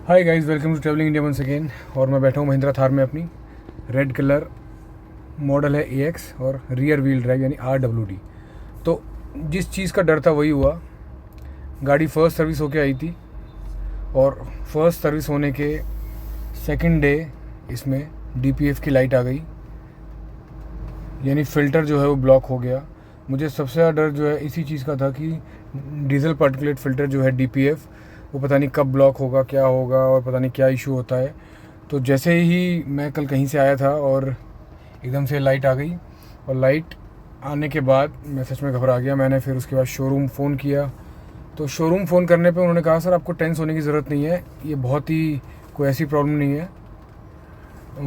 Hi guys, welcome to travelling India once again. और मैं बैठा हूँ महिंद्रा थार में अपनी। रेड कलर मॉडल है AX और रियर व्हील ड्राइव यानी RWD। तो जिस चीज़ का डर था वही हुआ। गाड़ी फर्स्ट सर्विस होके आई थी और फर्स्ट सर्विस होने के सेकंड डे इसमें DPF की लाइट आ गई, यानी फ़िल्टर जो है वो ब्लॉक हो गया। मुझे सबसे ज़्यादा डर जो है इसी चीज़ का था कि डीजल पार्टिकुलेट फ़िल्टर जो है DPF वो पता नहीं कब ब्लॉक होगा, क्या होगा और पता नहीं क्या इशू होता है। तो जैसे ही मैं कल कहीं से आया था और एकदम से लाइट आ गई, और लाइट आने के बाद मैं सच में घबरा गया। मैंने फिर उसके बाद शोरूम फ़ोन किया। तो शोरूम फ़ोन करने पे उन्होंने कहा, सर आपको टेंस होने की ज़रूरत नहीं है, ये बहुत ही कोई ऐसी प्रॉब्लम नहीं है,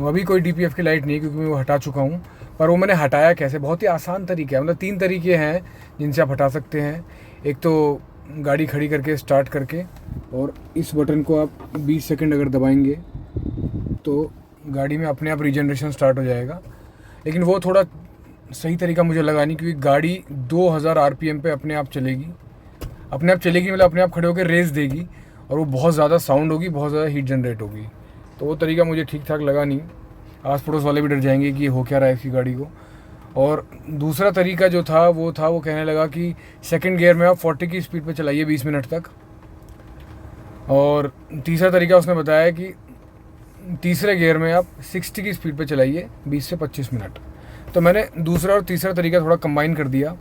अभी कोई DPF की लाइट नहीं है क्योंकि मैं वो हटा चुका हूँ। पर वो मैंने हटाया कैसे, बहुत ही आसान तरीका है। मतलब 3 तरीके हैं जिनसे आप हटा सकते हैं। एक तो गाड़ी खड़ी करके स्टार्ट करके, और इस बटन को आप 20 सेकंड अगर दबाएंगे तो गाड़ी में अपने आप रीजनरेशन स्टार्ट हो जाएगा। लेकिन वो थोड़ा सही तरीका मुझे लगा नहीं, क्योंकि गाड़ी 2000 RPM पे अपने आप चलेगी। मतलब अपने आप खड़े होकर रेस देगी और वो बहुत ज़्यादा साउंड होगी, बहुत ज़्यादा हीट जनरेट होगी। तो वो तरीका मुझे ठीक ठाक लगा नहीं। आस पड़ोस वाले भी डर जाएंगे कि ये हो क्या रहा है इसकी गाड़ी को। और दूसरा तरीका जो था वो कहने लगा कि सेकंड गियर में आप 40 की स्पीड पे चलाइए 20 मिनट तक। और तीसरा तरीका उसने बताया कि तीसरे गियर में आप 60 की स्पीड पे चलाइए 20 से 25 मिनट। तो मैंने दूसरा और तीसरा तरीका थोड़ा कंबाइन कर दिया।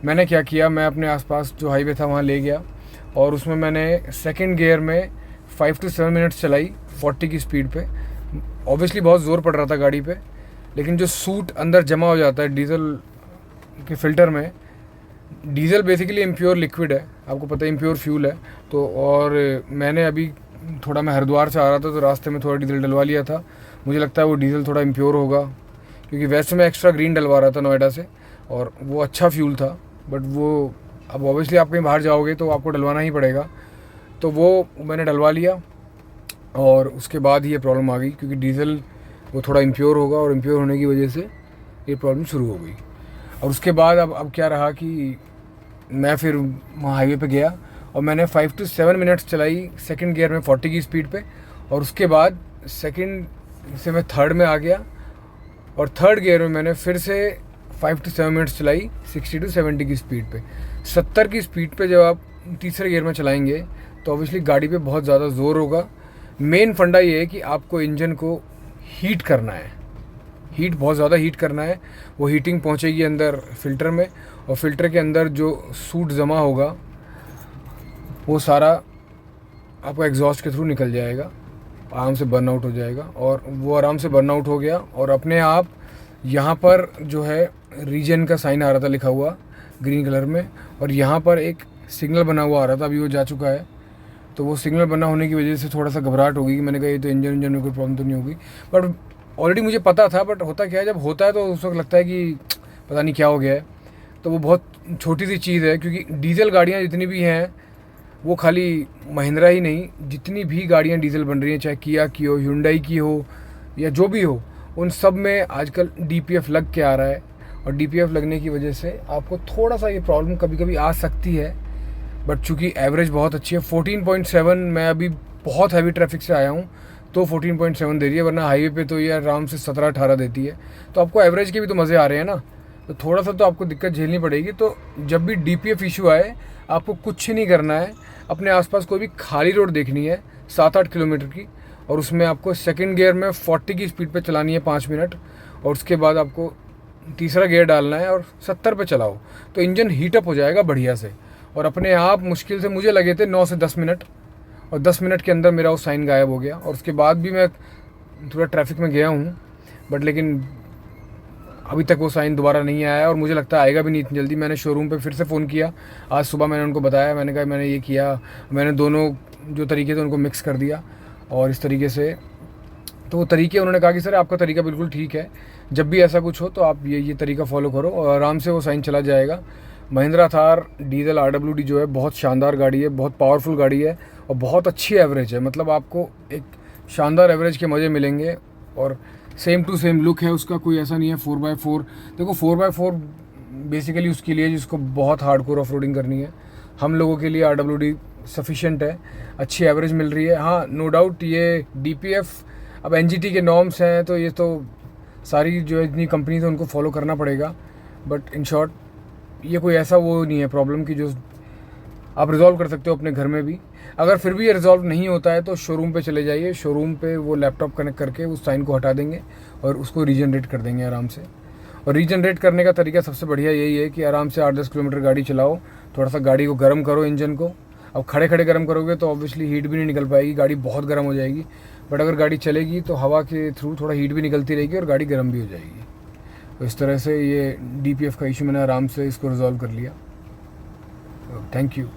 मैंने क्या किया, मैं अपने आसपास जो हाईवे था वहाँ ले गया और उसमें मैंने सेकंड गियर में 5 to 7 मिनट्स चलाई 40 की स्पीड पे। ऑब्वियसली बहुत ज़ोर पड़ रहा था गाड़ी पे, लेकिन जो सूट अंदर जमा हो जाता है डीजल के फ़िल्टर में, डीजल बेसिकली इम्प्योर लिक्विड है, आपको पता है इम्प्योर फ्यूल है। तो और मैंने अभी मैं हरिद्वार से आ रहा था तो रास्ते में थोड़ा डीजल डलवा लिया था। मुझे लगता है वो डीजल थोड़ा इम्प्योर होगा, क्योंकि वैसे मैं एक्स्ट्रा ग्रीन डलवा रहा था नोएडा से और वो अच्छा फ्यूल था। बट वो अब ऑब्वियसली आप कहीं बाहर जाओगे तो आपको डलवाना ही पड़ेगा। तो वो मैंने डलवा लिया और उसके बाद ही ये प्रॉब्लम आ गई, क्योंकि डीजल वो थोड़ा इम्प्योर होगा और इम्प्योर होने की वजह से ये प्रॉब्लम शुरू हो गई। और उसके बाद अब क्या रहा कि मैं फिर वहाँ हाईवे पे गया और मैंने 5 to 7 मिनट्स चलाई सेकंड गियर में 40 की स्पीड पे। और उसके बाद सेकंड से मैं थर्ड में आ गया और थर्ड गियर में मैंने फिर से 5 to 7 मिनट्स चलाई 60 to 70 की स्पीड पे। 70 की स्पीड पे जब आप तीसरे गियर में चलाएंगे तो ऑब्वियसली गाड़ी पे बहुत ज़्यादा ज़ोर होगा। मेन फंडा ये है कि आपको इंजन को हीट करना है, बहुत ज़्यादा हीट करना है। वो हीटिंग पहुंचेगी अंदर फ़िल्टर में, और फ़िल्टर के अंदर जो सूट जमा होगा वो सारा आपका एग्जॉस्ट के थ्रू निकल जाएगा, आराम से बर्न आउट हो जाएगा। और वो आराम से बर्न आउट हो गया और अपने आप यहाँ पर जो है रीजन का साइन आ रहा था लिखा हुआ ग्रीन कलर में, और यहाँ पर एक सिग्नल बना हुआ आ रहा था, अभी वो जा चुका है। तो वो सिग्नल बना होने की वजह से थोड़ा सा घबराहट हो गई कि मैंने कहा ये तो इंजन में कोई प्रॉब्लम तो नहीं होगी। बट ऑलरेडी मुझे पता था, बट होता क्या है जब होता है तो उस वक्त लगता है कि पता नहीं क्या हो गया है। तो वो बहुत छोटी सी चीज़ है, क्योंकि डीजल गाड़ियाँ जितनी भी हैं वो खाली महिंद्रा ही नहीं, जितनी भी गाड़ियाँ डीजल बन रही हैं, चाहे किया की हो, hyundai की हो या जो भी हो, उन सब में आजकल DPF लग के आ रहा है। और DPF लगने की वजह से आपको थोड़ा सा ये प्रॉब्लम कभी कभी आ सकती है। बट चूँकि एवरेज बहुत अच्छी है 14.7, मैं अभी बहुत हैवी ट्रैफिक से आया हूँ तो 14.7 दे रही है, वरना हाईवे पे तो ये आराम से 17-18 देती है। तो आपको एवरेज के भी तो मज़े आ रहे हैं ना, तो थोड़ा सा तो आपको दिक्कत झेलनी पड़ेगी। तो जब भी DPF इशू आए आपको कुछ नहीं करना है, अपने आसपास कोई भी खाली रोड देखनी है 7-8 किलोमीटर की, और उसमें आपको सेकंड गियर में 40 की स्पीड पे चलानी है 5 मिनट, और उसके बाद आपको तीसरा गियर डालना है और 70 पे चलाओ तो इंजन हीटअप हो जाएगा बढ़िया से। और अपने आप मुश्किल से मुझे लगे थे 9 से 10 मिनट, और 10 मिनट के अंदर मेरा वो साइन गायब हो गया। और उसके बाद भी मैं थोड़ा ट्रैफिक में गया हूँ, बट लेकिन अभी तक वो साइन दोबारा नहीं आया और मुझे लगता है आएगा भी नहीं इतनी जल्दी। मैंने शोरूम पे फिर से फ़ोन किया आज सुबह, मैंने उनको बताया, मैंने कहा मैंने ये किया, मैंने दोनों जो तरीके थे उनको मिक्स कर दिया और इस तरीके से। तो वो तरीके उन्होंने कहा कि सर आपका तरीका बिल्कुल ठीक है, जब भी ऐसा कुछ हो तो आप ये तरीका फॉलो करो और आराम से वो साइन चला जाएगा। महिंद्रा थार डीजल RWD जो है बहुत शानदार गाड़ी है, बहुत पावरफुल गाड़ी है और बहुत अच्छी एवरेज है। मतलब आपको एक शानदार एवरेज के मज़े मिलेंगे और सेम टू सेम लुक है उसका, कोई ऐसा नहीं है 4x4। देखो 4x4 बेसिकली उसके लिए जिसको बहुत हार्डकोर ऑफ रोडिंग करनी है, हम लोगों के लिए RWD सफिशिएंट है, अच्छी एवरेज मिल रही है। हाँ, नो डाउट ये DPF अब NGT के नॉर्म्स हैं, तो ये तो सारी जो इतनी कंपनीज है उनको फॉलो करना पड़ेगा। बट इन शॉर्ट ये कोई ऐसा वो नहीं है प्रॉब्लम कि जो आप रिजॉल्व कर सकते हो अपने घर में भी। अगर फिर भी ये रिजॉल्व नहीं होता है तो शोरूम पे चले जाइए, शोरूम पे वो लैपटॉप कनेक्ट करके उस साइन को हटा देंगे और उसको रीजनरेट कर देंगे आराम से। और रीजनरेट करने का तरीका सबसे बढ़िया यही है कि आराम से 8-10 किलोमीटर गाड़ी चलाओ, थोड़ा सा गाड़ी को गर्म करो, इंजन को। अब खड़े खड़े गर्म करोगे तो ऑब्वियसली हीट भी नहीं निकल पाएगी, गाड़ी बहुत गर्म हो जाएगी। बट अगर गाड़ी चलेगी तो हवा के थ्रू थोड़ा हीट भी निकलती रहेगी और गाड़ी गर्म भी हो जाएगी। तो इस तरह से ये DPF का इशू मैंने आराम से इसको रिजॉल्व कर लिया। Thank you.